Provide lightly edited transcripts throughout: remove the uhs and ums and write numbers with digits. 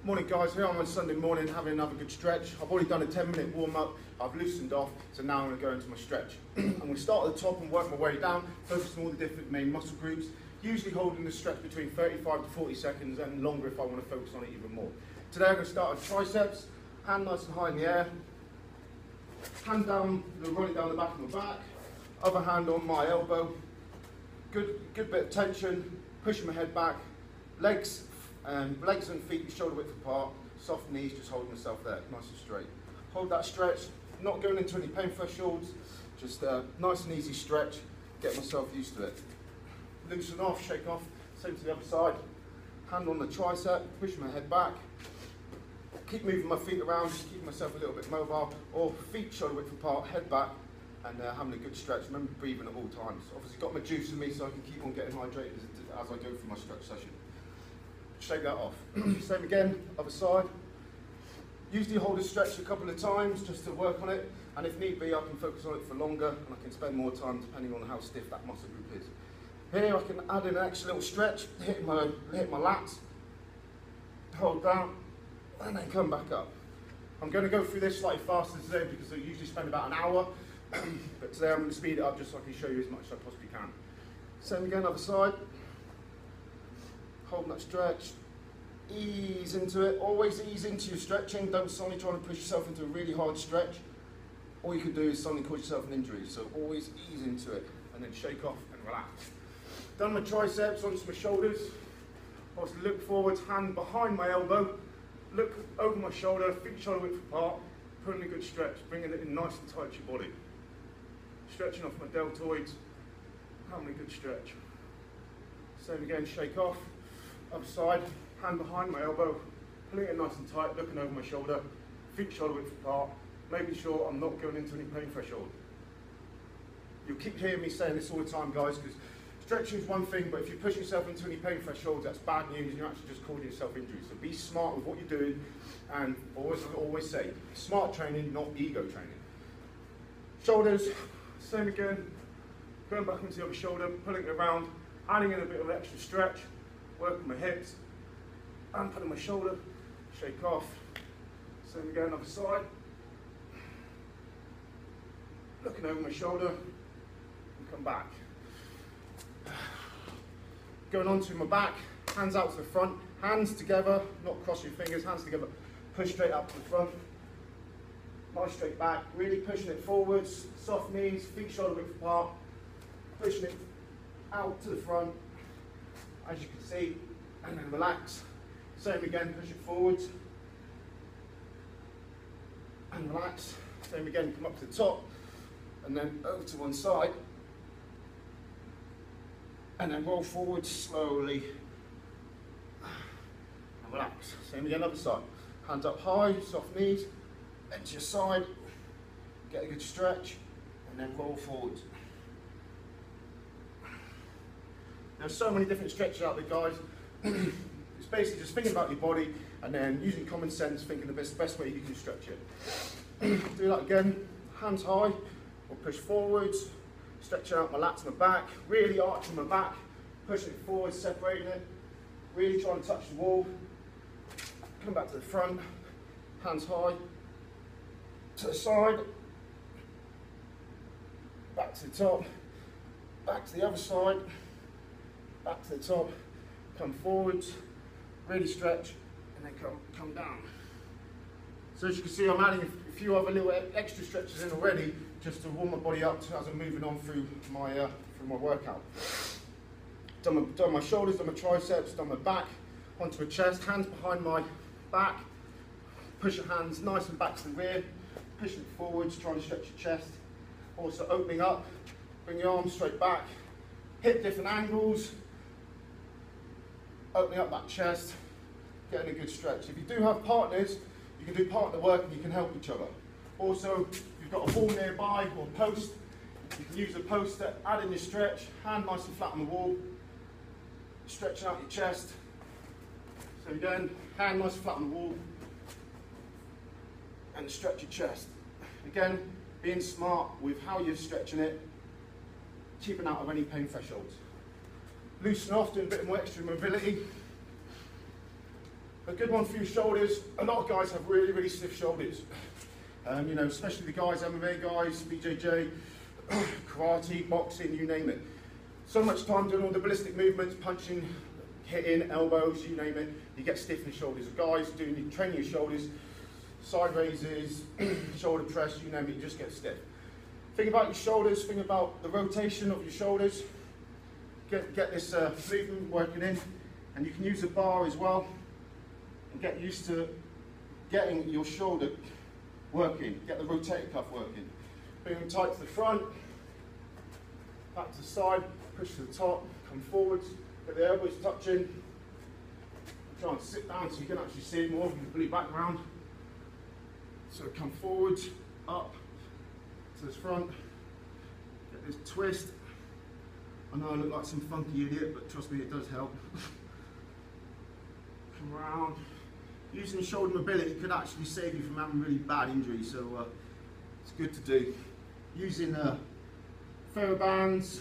Morning guys, here I'm on Sunday morning having another good stretch. I've already done a 10-minute warm up, I've loosened off, so now I'm going to go into my stretch. I'm going to start at the top and work my way down, focus on all the different main muscle groups, usually holding the stretch between 35 to 40 seconds and longer if I want to focus on it even more. Today I'm going to start with triceps, hand nice and high in the air, hand down, running down the back of my back, other hand on my elbow, good bit of tension, pushing my head back, legs and feet shoulder width apart, soft knees, just holding myself there, nice and straight. Hold that stretch, not going into any pain thresholds, just a nice and easy stretch, get myself used to it. Loosen off, shake off, same to the other side. Hand on the tricep, push my head back. Keep moving my feet around, just keeping myself a little bit mobile, or feet shoulder width apart, head back, and having a good stretch. Remember breathing at all times. Obviously got my juice in me so I can keep on getting hydrated as I go through my stretch session. Shake that off. Same again, other side. Usually hold a stretch a couple of times just to work on it, and if need be I can focus on it for longer and I can spend more time depending on how stiff that muscle group is. Here I can add in an extra little stretch, hit my lats, hold down, and then come back up. I'm going to go through this slightly faster today because I usually spend about an hour, but today I'm going to speed it up just so I can show you as much as I possibly can. Same again, other side. Hold that stretch, ease into it, always ease into your stretching, don't suddenly try to push yourself into a really hard stretch. All you can do is suddenly cause yourself an injury, so always ease into it and then shake off and relax. Done my triceps onto my shoulders, also look forwards, hand behind my elbow, look over my shoulder, feet shoulder width apart, putting a good stretch, bringing it in nice and tight to your body. Stretching off my deltoids, having a good stretch. Same again, shake off. Other side, hand behind my elbow, pulling it nice and tight, looking over my shoulder, feet shoulder width apart, making sure I'm not going into any pain threshold. You'll keep hearing me saying this all the time, guys, because stretching is one thing, but if you push yourself into any pain thresholds, that's bad news and you're actually just causing yourself injury. So be smart with what you're doing, and always say, smart training, not ego training. Shoulders, same again, going back into the other shoulder, pulling it around, adding in a bit of extra stretch, working my hips, and putting my shoulder, shake off. Same again, other side. Looking over my shoulder, and come back. Going onto my back, hands out to the front, hands together, not cross your fingers, hands together, push straight up to the front. Nice straight back, really pushing it forwards, soft knees, feet shoulder width apart, pushing it out to the front, as you can see, and then relax. Same again, push it forwards, and relax. Same again, come up to the top, and then over to one side, and then roll forward slowly, and relax. Same again, other side. Hands up high, soft knees, and to your side, get a good stretch, and then roll forward. There's so many different stretches out there, guys. It's basically just thinking about your body and then using common sense, thinking the best way you can stretch it. Do that again, hands high, or push forwards, stretching out my lats and my back, really arching my back, pushing it forward, separating it, really trying to touch the wall. Come back to the front, hands high, to the side, back to the top, back to the other side, back to the top, come forwards, really stretch, and then come down. So as you can see, I'm adding a few other little extra stretches in already, just to warm my body up as I'm moving on through my workout. Done my shoulders, done my triceps, done my back, onto my chest, hands behind my back, push your hands nice and back to the rear, pushing it forwards, trying to stretch your chest. Also opening up, bring your arms straight back, hip different angles, opening up that chest, getting a good stretch. If you do have partners, you can do partner work and you can help each other. Also, if you've got a wall nearby or a post, you can use the post to add in your stretch, hand nice and flat on the wall, stretching out your chest. So again, hand nice and flat on the wall, and stretch your chest. Again, being smart with how you're stretching it, keeping out of any pain thresholds. Loosen off, doing a bit more extra mobility. A good one for your shoulders. A lot of guys have really, really stiff shoulders. You know, especially the guys, MMA guys, BJJ, karate, boxing, you name it. So much time doing all the ballistic movements, punching, hitting, elbows, you name it, you get stiff in the shoulders. Guys training your shoulders, side raises, shoulder press, you name it, you just get stiff. Think about your shoulders, think about the rotation of your shoulders. Get this movement working in, and you can use a bar as well, and get used to getting your shoulder working, get the rotator cuff working. Bring them tight to the front, back to the side, push to the top, come forwards, get the elbows touching. Try and sit down so you can actually see it more from the blue background. So come forwards, up to the front, get this twist. I know I look like some funky idiot, but trust me, it does help. Come around. Using shoulder mobility could actually save you from having really bad injuries, so it's good to do. Using TheraBands,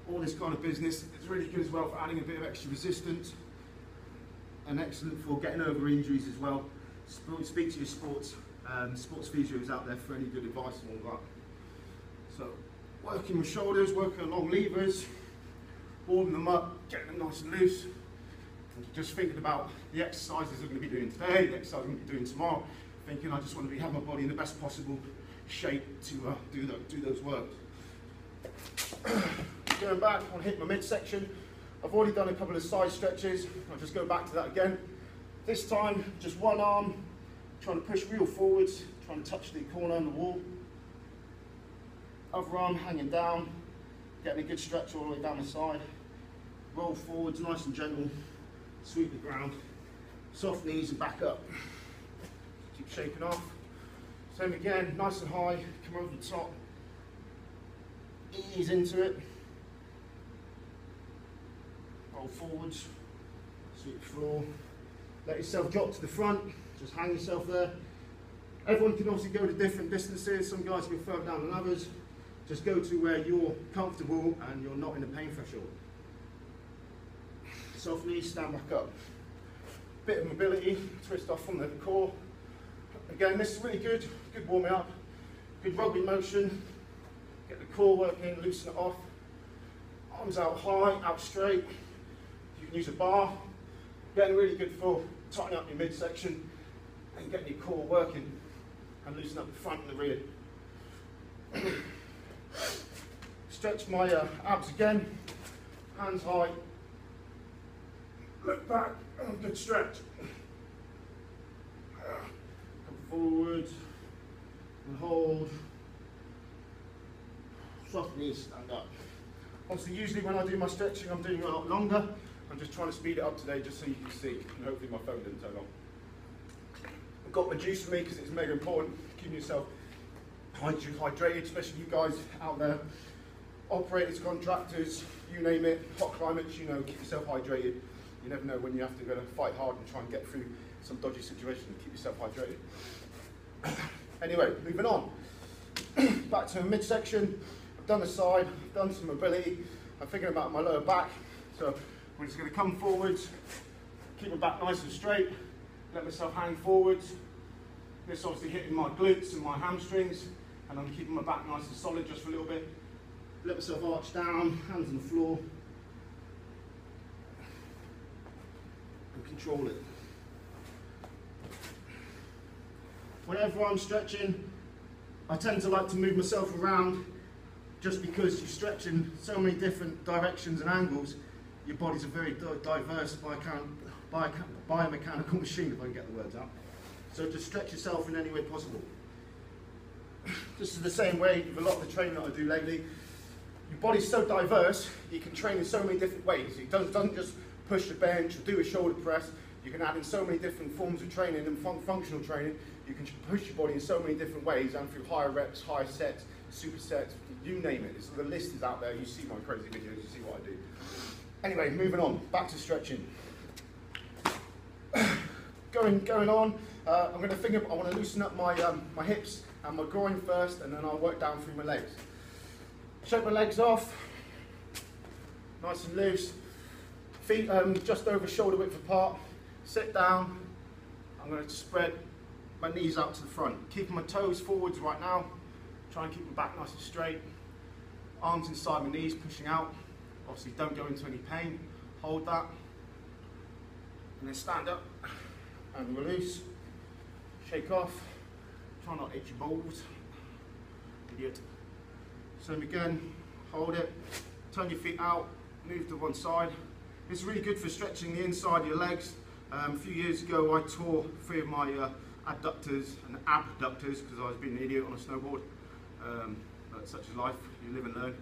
all this kind of business, it's really good as well for adding a bit of extra resistance, and excellent for getting over injuries as well. Speak to your sports physios out there for any good advice and all that. So, working with shoulders, working along levers, warming them up, getting them nice and loose. Just thinking about the exercises I'm going to be doing today, the exercises I'm going to be doing tomorrow, thinking I just want to have my body in the best possible shape to do those works. Going back, I want to hit my midsection. I've already done a couple of side stretches. I'll just go back to that again. This time, just one arm, trying to push real forwards, trying to touch the corner on the wall. Other arm hanging down, getting a good stretch all the way down the side. Roll forwards, nice and gentle. Sweep the ground, soft knees and back up. Keep shaking off. Same again, nice and high, come over the top. Ease into it. Roll forwards, sweep the floor. Let yourself drop to the front, just hang yourself there. Everyone can obviously go to different distances. Some guys go further down than others. Just go to where you're comfortable and you're not in the pain threshold. Soft knees, stand back up. Bit of mobility, twist off from the core. Again, this is really good warming up. Good rugby motion. Get the core working, loosen it off. Arms out high, out straight. You can use a bar. Getting really good for tightening up your midsection and getting your core working and loosen up the front and the rear. Stretch my abs again, hands high. Look back, good stretch. Come forward and hold. Soft knees, stand up. Obviously, usually when I do my stretching, I'm doing it a lot longer. I'm just trying to speed it up today just so you can see, and hopefully my phone didn't turn on. I've got my juice with me because it's mega important, keeping yourself hydrated, especially you guys out there, operators, contractors, you name it, hot climates, you know, keep yourself hydrated. You never know when you have to go to fight hard and try and get through some dodgy situation and keep yourself hydrated. Anyway, moving on. Back to midsection. I've done the side, I've done some mobility. I'm thinking about my lower back. So we're just going to come forwards, keep my back nice and straight, let myself hang forwards. This obviously hitting my glutes and my hamstrings, and I'm keeping my back nice and solid just for a little bit. Let myself arch down, hands on the floor. Control it. Whenever I'm stretching, I tend to like to move myself around, just because you stretch in so many different directions and angles. Your body's a very diverse biomechanical machine, if I can get the words out. So just stretch yourself in any way possible. This is the same way with a lot of the training that I do lately. Your body's so diverse, you can train in so many different ways. It doesn't just push the bench or do a shoulder press. You can add in so many different forms of training and functional training. You can push your body in so many different ways, and through higher reps, higher sets, supersets, you name it. The list is out there. You see my crazy videos, you see what I do. Anyway, moving on, back to stretching. Going on, I'm going to think I want to loosen up my hips and my groin first, and then I'll work down through my legs. Shake my legs off, nice and loose. Feet just over shoulder width apart. Sit down. I'm going to spread my knees out to the front, keeping my toes forwards right now. Try and keep my back nice and straight. Arms inside my knees, pushing out. Obviously don't go into any pain. Hold that. And then stand up and release. Shake off. Try not to itch your balls. Idiot. Same again. Hold it. Turn your feet out. Move to one side. It's really good for stretching the inside of your legs. A few years ago I tore 3 of my adductors and abductors because I was being an idiot on a snowboard. But such is life, you live and learn.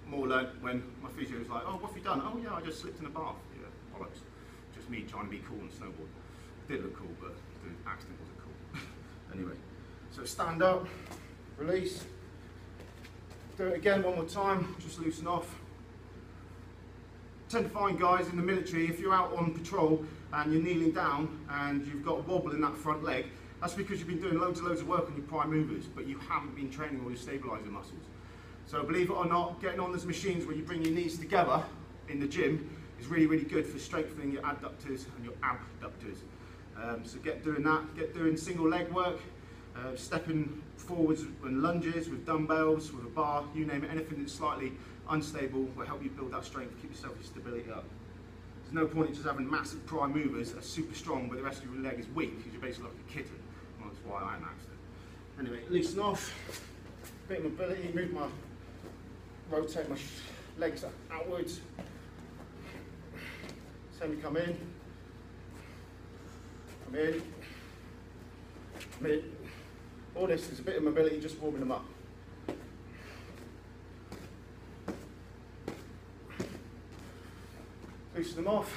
More learned when my physio was like, oh, what have you done? Oh yeah, I just slipped in a bath. Yeah, bollocks. Just me trying to be cool on a snowboard. It did look cool, but the accident wasn't cool. Anyway, so stand up, release. Do it again one more time, just loosen off. Tend to find guys in the military, if you're out on patrol and you're kneeling down and you've got a wobble in that front leg, that's because you've been doing loads and loads of work on your prime movers, but you haven't been training all your stabilizer muscles. So believe it or not, getting on those machines where you bring your knees together in the gym is really, really good for strengthening your adductors and your abductors. So get doing that, get doing single leg work, stepping forwards and lunges with dumbbells, with a bar, you name it, anything that's slightly unstable will help you build that strength, keep yourself your stability up. There's no point in just having massive prime movers that are super strong but the rest of your leg is weak because you're basically like a kitten. Well, that's why I am accident. Anyway, loosen off, bit of mobility, rotate my legs outwards. Same, you come in, come in, come in. All this is a bit of mobility, just warming them up. Loosen them off,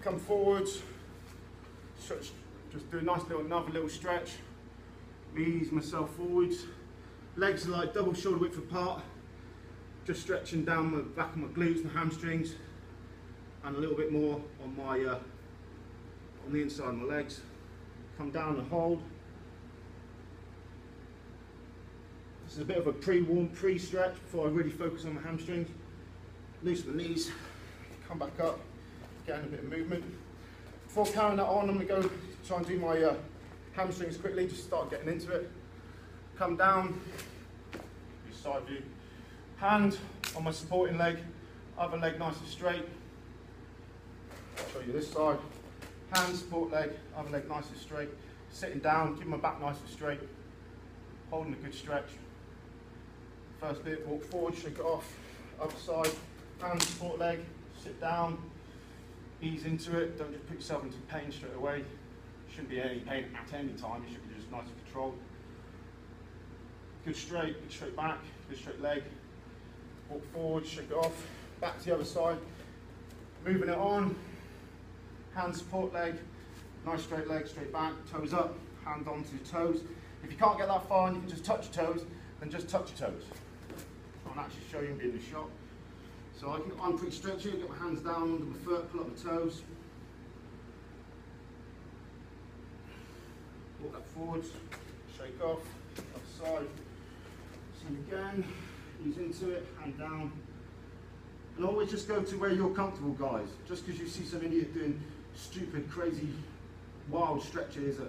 come forwards, stretch, just do a nice another little stretch, ease myself forwards, legs are like double shoulder width apart, just stretching down the back of my glutes and hamstrings, and a little bit more on my on the inside of my legs. Come down and hold. This is a bit of a pre-warm, pre-stretch before I really focus on my hamstrings. Loosen my knees. Come back up, getting a bit of movement. Before carrying that on, I'm going to go try and do my hamstrings quickly, just start getting into it. Come down, do side view. Hand on my supporting leg, other leg nice and straight. I'll show you this side. Hand, support leg, other leg nice and straight. Sitting down, keep my back nice and straight. Holding a good stretch. First bit, walk forward, shake it off. Other side, hand, support leg. Sit down, ease into it, don't just put yourself into pain straight away. Shouldn't be any pain at any time, you should be just nice and controlled. Good straight back, good straight leg. Walk forward, shake it off, back to the other side. Moving it on, hand support leg, nice straight leg, straight back, toes up, hand onto your toes. If you can't get that far and you can just touch your toes, then just touch your toes. I'll actually show you in the shot. So I'm pretty stretchy, get my hands down under my foot, pull up my toes. Walk that forwards, shake off, other side. Same again, ease into it, hand down. And always just go to where you're comfortable, guys. Just because you see some idiot doing stupid, crazy, wild stretches at